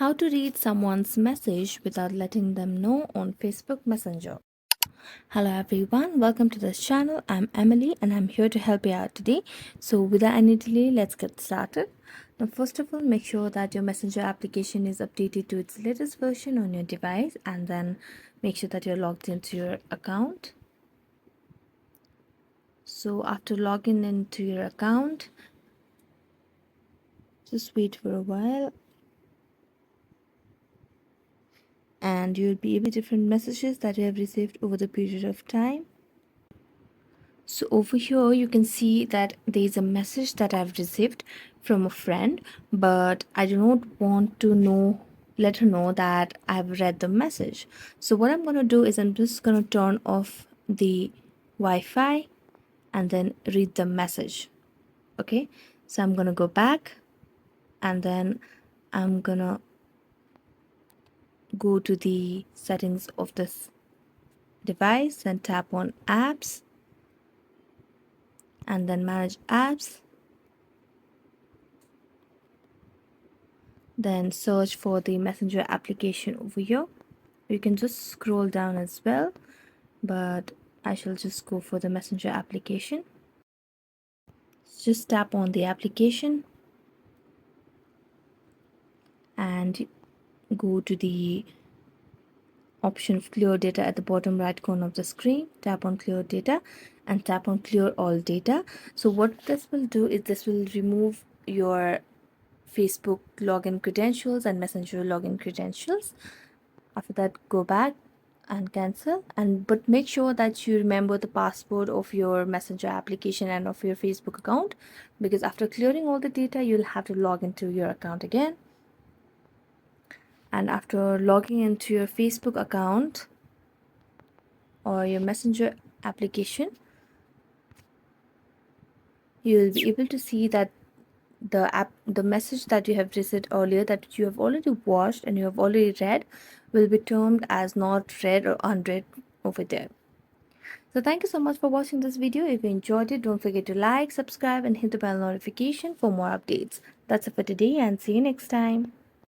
How to read someone's message without letting them know on Facebook Messenger. Hello everyone, welcome to this channel. I'm Emily and I'm here to help you out today. So without any delay, let's get started. Now first of all, make sure that your Messenger application is updated to its latest version on your device, and then make sure that you're logged into your account. So after logging into your account, just wait for a while and you'll be able to different messages that you have received over the period of time. So over here you can see that there is a message that I've received from a friend, but I do not want to let her know that I've read the message. So what I'm going to do is I'm just going to turn off the Wi-Fi and then read the message. Okay, so I'm going to go back and then I'm going to go to the settings of this device and tap on apps and then manage apps, then search for the Messenger application over here. You can just scroll down as well, but I shall just go for the Messenger application. Just tap on the application and go to the option of clear data at the bottom right corner of the screen. Tap on clear data and tap on clear all data. So what this will do is this will remove your Facebook login credentials and Messenger login credentials. After that, go back and cancel, but make sure that you remember the password of your Messenger application and of your Facebook account, because after clearing all the data you'll have to log into your account again. And after logging into your Facebook account or your Messenger application, you'll be able to see that the message that you have received earlier, that you have already watched and you have already read, will be termed as not read or unread over there. So thank you so much for watching this video. If you enjoyed it, don't forget to like, subscribe and hit the bell notification for more updates. That's it for today and see you next time.